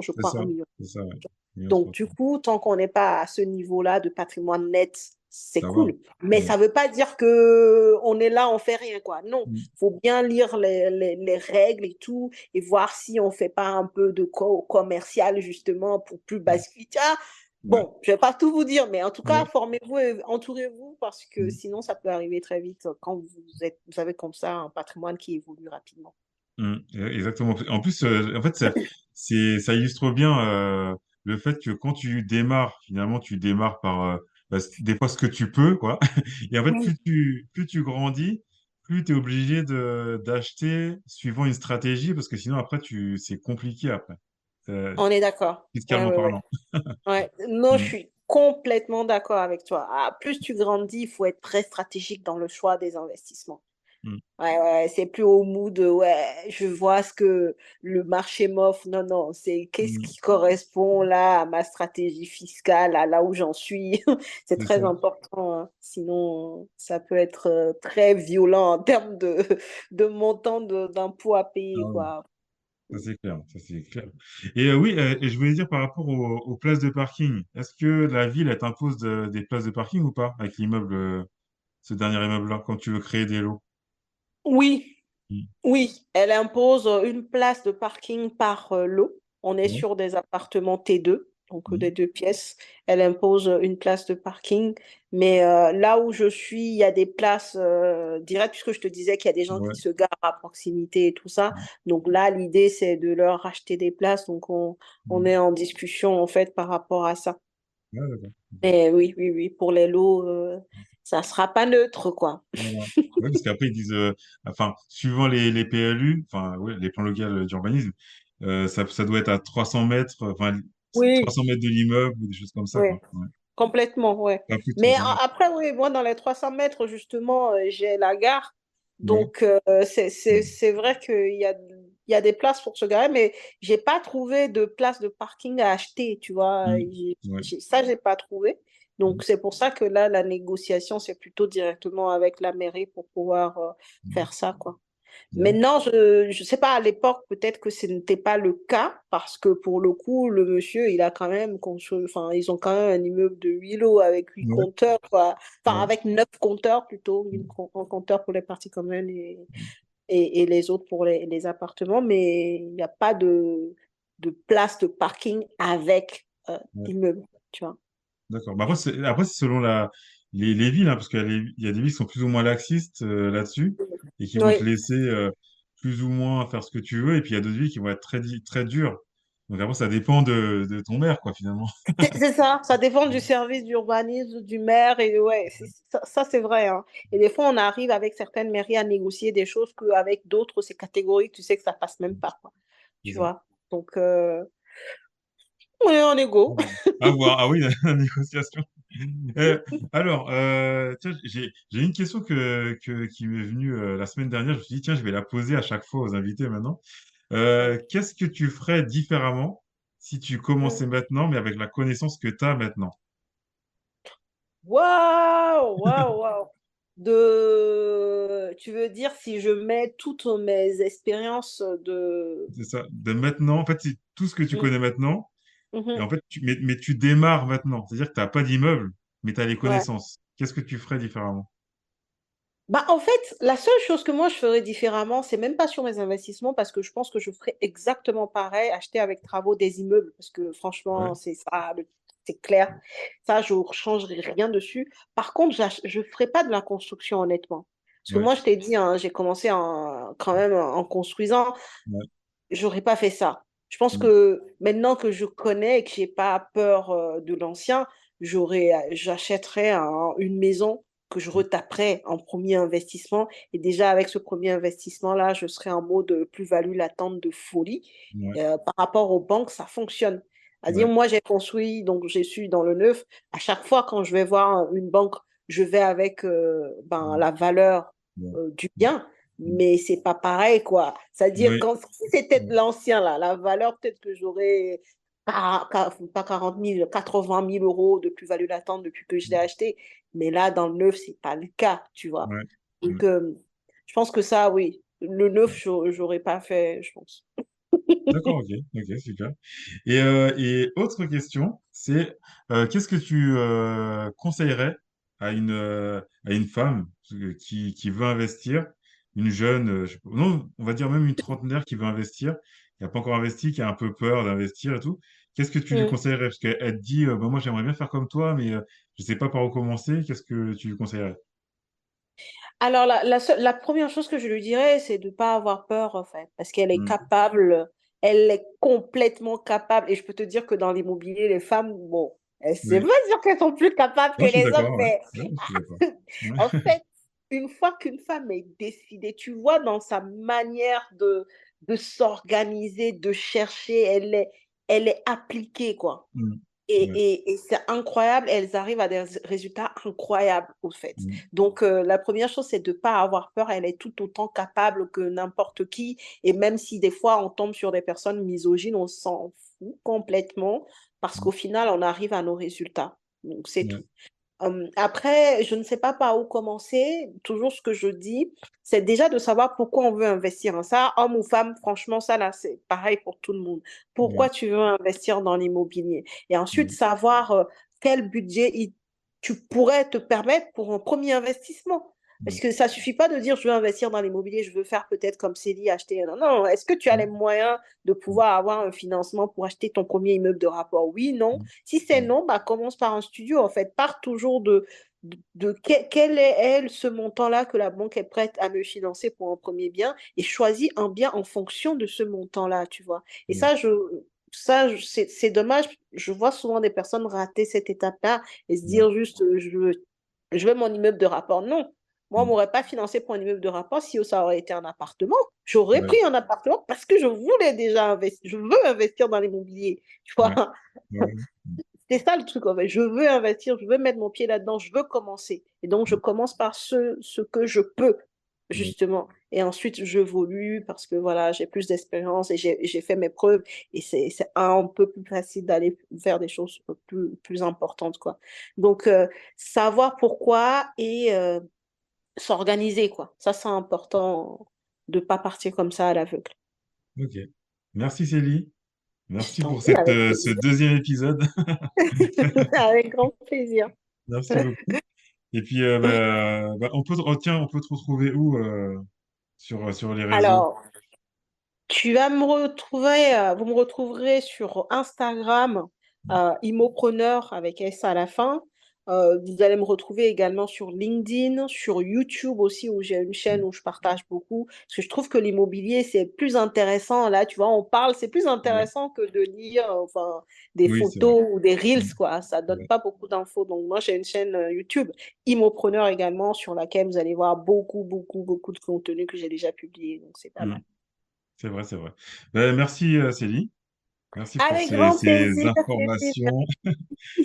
je C'est crois, ça. 1 million. C'est ça, ouais. Donc, du coup, tant qu'on n'est pas à ce niveau-là de patrimoine net, c'est Ça va. cool. Mais Ouais. ça ne veut pas dire que on est là, on fait rien, quoi. Non, Mm. il faut bien lire les règles et tout, et voir si on ne fait pas un peu de commercial, justement, pour plus basculer. Tiens, Ouais. bon, je ne vais pas tout vous dire, mais en tout cas, Ouais. formez-vous et entourez-vous, parce que Mm. sinon, ça peut arriver très vite quand vous avez comme ça un patrimoine qui évolue rapidement. Mm. Exactement. En plus, en fait, ça illustre bien le fait que quand tu démarres, finalement, tu démarres par des fois ce que tu peux, quoi. Et en fait, Oui, plus tu grandis, plus tu es obligé d'acheter suivant une stratégie, parce que sinon, après, c'est compliqué après, on est d'accord. Ouais, fiscalement ouais, ouais. parlant. Ouais, non, je Mm. suis complètement d'accord avec toi. Ah, plus tu grandis, il faut être très stratégique dans le choix des investissements. Mm. Ouais, ouais, c'est plus au mood de ouais, je vois ce que le marché m'offre. Non, non, c'est qu'est-ce Mm. qui correspond là à ma stratégie fiscale, à là où j'en suis. C'est C'est très ça. important, hein. Sinon, ça peut être très violent en termes de montant d'impôts à Ah payer, ouais. quoi. Ça c'est clair, ça c'est clair. Et oui, et je voulais dire par rapport aux places de parking, est-ce que la ville, elle t'impose des places de parking ou pas avec l'immeuble, ce dernier immeuble-là, quand tu veux créer des lots? Oui, Mm. oui, elle impose une place de parking par lot. On est Ouais. sur des appartements T2, donc des Mm. 2 pièces. Elle impose une place de parking. Mais là où je suis, il y a des places directes, puisque je te disais qu'il y a des gens Ouais. qui se garent à proximité et tout ça. Donc là, l'idée, c'est de leur racheter des places. Donc on Mm. est en discussion, en fait, par rapport à ça. Ouais, d'accord. Mais oui, oui, oui, pour les lots, ça sera pas neutre, quoi. Voilà. Ouais, parce qu'après, ils disent, enfin, suivant les PLU, enfin, ouais, les plans locaux d'urbanisme, ça doit être à 300 mètres, enfin, Oui, 300 mètres de l'immeuble ou des choses comme ça, oui. quoi. Ouais. Complètement, ouais. Pas plus de Mais 300 mètres. après, oui, moi, dans les 300 mètres, justement, j'ai la gare. Ouais. Donc, c'est vrai il y a des places pour se garer, mais j'ai pas trouvé de place de parking à acheter, tu vois. Mm. Ouais. Ça, j'ai pas trouvé. Donc, c'est pour ça que là, la négociation, c'est plutôt directement avec la mairie pour pouvoir Mm. faire ça, quoi. Ouais. Maintenant, je ne sais pas, à l'époque, peut-être que ce n'était pas le cas, parce que pour le coup, le monsieur, il a quand même construit, enfin, ils ont quand même un immeuble de 8 lots avec 8 Ouais. compteurs, quoi. Enfin, Ouais. avec 9 compteurs plutôt, Mm. un compteur pour les parties communes et les autres pour les appartements, mais il n'y a pas de place de parking avec Ouais. immeuble, tu vois. D'accord. Bah, après, c'est selon les villes, hein, parce qu'il y a des villes qui sont plus ou moins laxistes là-dessus et qui vont te Oui, laisser plus ou moins faire ce que tu veux. Et puis, il y a d'autres villes qui vont être très dures. Donc, après, ça dépend de ton maire, quoi, finalement. c'est ça, ça dépend du service d'urbanisme, du maire, et ouais, ça c'est vrai, hein. Et des fois, on arrive avec certaines mairies à négocier des choses qu'avec d'autres, c'est catégorique, tu sais que ça passe même pas, quoi, C'est tu ça. vois. Donc, on est en égo. À voir. Ah oui, la négociation. Euh, alors, tiens, j'ai une question qui m'est venue la semaine dernière. Je me suis dit, tiens, je vais la poser à chaque fois aux invités maintenant. Qu'est-ce que tu ferais différemment si tu commençais maintenant, mais avec la connaissance que tu as maintenant? Waouh, waouh, waouh. Tu veux dire si je mets toutes mes expériences de... C'est ça. De maintenant, en fait, c'est tout ce que tu Mhm, connais maintenant. Et mhm, en fait, mais tu démarres maintenant. C'est-à-dire que tu n'as pas d'immeuble, mais tu as les ouais. connaissances. Qu'est-ce que tu ferais différemment? Bah, en fait, la seule chose que moi je ferais différemment, c'est même pas sur mes investissements, parce que je pense que je ferais exactement pareil, acheter avec travaux des immeubles, parce que franchement, Ouais, c'est ça, c'est clair. Ça, je ne changerai rien dessus. Par contre, je ne ferai pas de la construction, honnêtement. Parce que ouais, moi, je t'ai dit, hein, j'ai commencé quand même en construisant. ouais. J'aurais pas fait ça. Je pense Mm, que maintenant que je connais et que j'ai pas peur de l'ancien, j'achèterais une maison que je retaperais en premier investissement. Et déjà, avec ce premier investissement-là, je serais en mode plus-value latente de folie. ouais, Par rapport aux banques, ça fonctionne. C'est-à-dire, ouais, moi, j'ai construit, donc je suis dans le neuf. À chaque fois, quand je vais voir une banque, je vais avec mm, la valeur ouais, du bien, mm, mais c'est pas pareil, quoi. C'est-à-dire, ouais, si c'était de mm, l'ancien, là, la valeur, peut-être que j'aurais pas 40 000, 80 000 euros de plus-value latente depuis que je l'ai acheté. Mais là, dans le neuf, c'est pas le cas, tu vois. ouais, mm. Donc, je pense que ça, oui. Le neuf, j'aurais pas fait, je pense. D'accord, ok, ok, super. Et autre question, c'est qu'est-ce que tu conseillerais à une femme qui veut investir, une jeune, je sais pas, non, on va dire même une trentenaire qui veut investir, qui n'a pas encore investi, qui a un peu peur d'investir et tout. Qu'est-ce que tu lui Hmm. conseillerais? Parce qu'elle te dit, bah, moi j'aimerais bien faire comme toi, mais je ne sais pas par où commencer. Qu'est-ce que tu lui conseillerais? Alors, la première chose que je lui dirais, c'est de ne pas avoir peur, en fait, parce qu'elle est Hmm. capable, elle est complètement capable. Et je peux te dire que dans l'immobilier, les femmes, bon, c'est Oui, pas sûr qu'elles sont plus capables non, que je suis les hommes, d'accord, ouais. mais Ouais, je suis d'accord. Ouais. en fait, une fois qu'une femme est décidée, tu vois dans sa manière de s'organiser, de chercher, elle est appliquée, quoi. Hmm. Et, Ouais. et c'est incroyable, elles arrivent à des résultats incroyables, au fait. Hmm. Donc, la première chose, c'est de ne pas avoir peur. Elle est tout autant capable que n'importe qui. Et même si des fois, on tombe sur des personnes misogynes, on s'en fout complètement parce Hmm. qu'au final, on arrive à nos résultats. Donc, c'est Ouais. tout. Après, je ne sais pas par où commencer. Toujours ce que je dis, c'est déjà de savoir pourquoi on veut investir en ça. Homme ou femme, franchement, ça là, c'est pareil pour tout le monde. Pourquoi Ouais. tu veux investir dans l'immobilier? Et ensuite, Ouais. savoir quel budget tu pourrais te permettre pour un premier investissement. Parce Ouais. que ça suffit pas de dire je veux investir dans l'immobilier, je veux faire peut-être comme Célie, acheter. Non, non. Est-ce que tu as les Mm, moyens de pouvoir avoir un financement pour acheter ton premier immeuble de rapport? Oui, non. mm, Si c'est mm, non, bah, commence par un studio. En fait, pars toujours quel est, elle, ce montant-là que la banque est prête à me financer pour un premier bien et choisis un bien en fonction de ce montant-là, tu vois. Et ouais, c'est dommage. Je vois souvent des personnes rater cette étape-là et se ouais, dire juste, je veux mon immeuble de rapport. Non. Moi, on ne mm, m'aurait pas financé pour un immeuble de rapport si ça aurait été un appartement. J'aurais ouais, pris un appartement parce que je voulais déjà investir. Je veux investir dans l'immobilier, tu vois. ouais, ouais, C'est ça le truc, en fait. Je veux investir, je veux mettre mon pied là-dedans, je veux commencer. Et donc, je commence par ce que je peux, ouais, justement. Et ensuite, j'évolue parce que voilà, j'ai plus d'expérience et j'ai fait mes preuves. Et c'est un peu plus facile d'aller faire des choses plus importantes, quoi. Donc, savoir pourquoi et s'organiser, quoi. Ça, c'est important de ne pas partir comme ça à l'aveugle. ok. Merci Célie. Je Merci t'en pour prie, avec ce plaisir. deuxième épisode. Avec grand plaisir. Merci beaucoup. Et puis, tiens, on peut te retrouver où sur les réseaux? Alors, vous me retrouverez sur Instagram, Immopreneur avec S à la fin. Vous allez me retrouver également sur LinkedIn, sur YouTube aussi, où j'ai une chaîne où je partage beaucoup. Parce que je trouve que l'immobilier, c'est plus intéressant. Là, tu vois, on parle, c'est plus Ouais. intéressant que de lire enfin, des Oui, c'est vrai. photos ou des Mm, reels, quoi. Ça donne ouais, pas beaucoup d'infos. Donc, moi, j'ai une chaîne YouTube, Immopreneur également, sur laquelle vous allez voir beaucoup de contenu que j'ai déjà publié. Donc, c'est pas mm, mal. c'est vrai, c'est vrai. Ben, merci Célie. Merci pour Avec grand ces plaisir, Cécile. informations.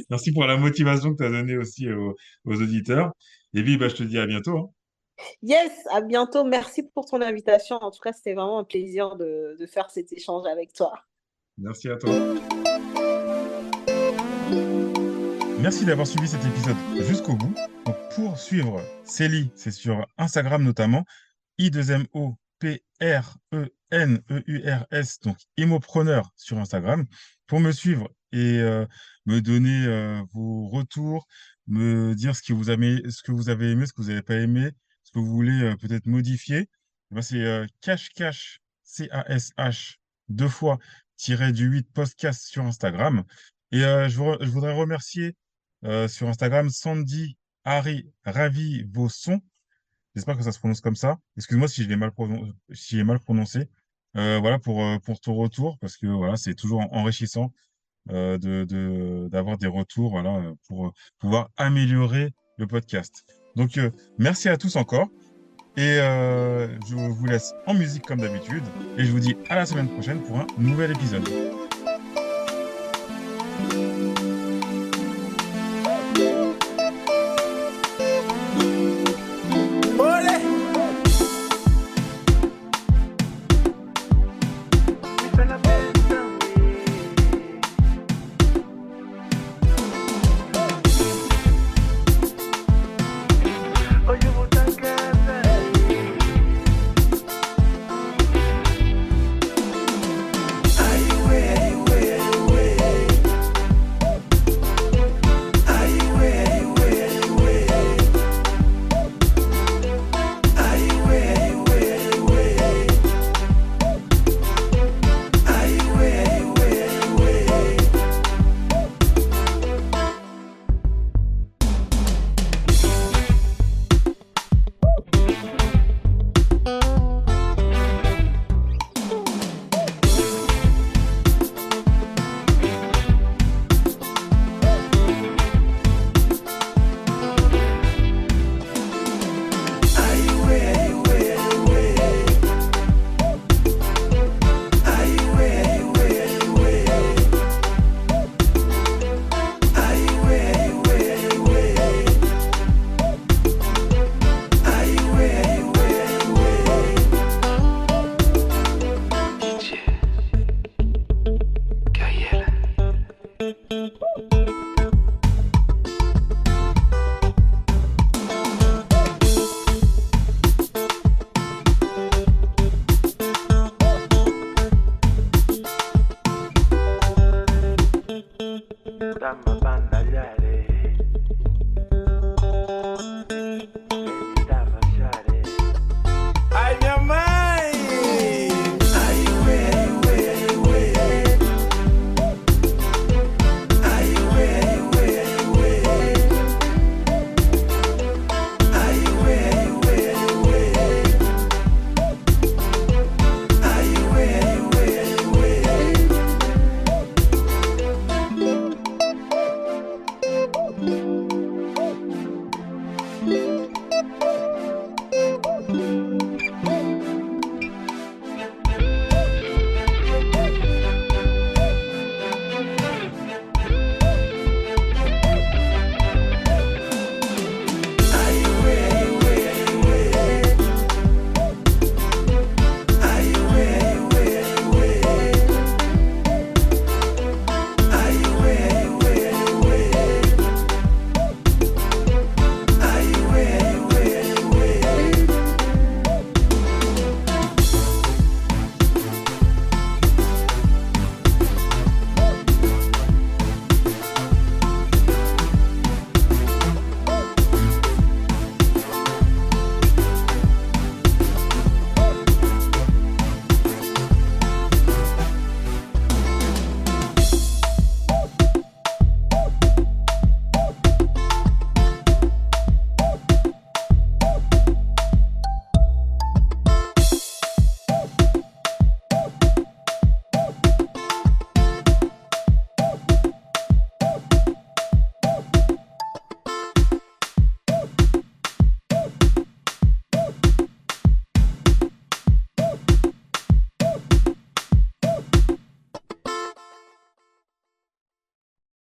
Merci pour la motivation que tu as donnée aussi aux auditeurs. Et puis, bah, je te dis à bientôt, hein. Yes, à bientôt. Merci pour ton invitation. En tout cas, c'était vraiment un plaisir de faire cet échange avec toi. Merci à toi. Merci d'avoir suivi cet épisode jusqu'au bout. Donc, pour suivre Célie, c'est sur Instagram notamment, IMOPRENEURS, donc Imopreneur sur Instagram, pour me suivre et me donner vos retours, me dire ce que vous avez, ce que vous avez aimé, ce que vous n'avez pas aimé, ce que vous voulez peut-être modifier. Ben, c'est cash, CASH, deux fois, tiré du 8 podcast sur Instagram. Et je voudrais remercier sur Instagram Sandy Harry Ravi vos sons. J'espère que ça se prononce comme ça. Excuse-moi si je l'ai mal si j'ai mal prononcé. Voilà pour ton retour parce que voilà, c'est toujours enrichissant d'avoir des retours voilà pour pouvoir améliorer le podcast. Donc merci à tous encore et je vous laisse en musique comme d'habitude et je vous dis à la semaine prochaine pour un nouvel épisode.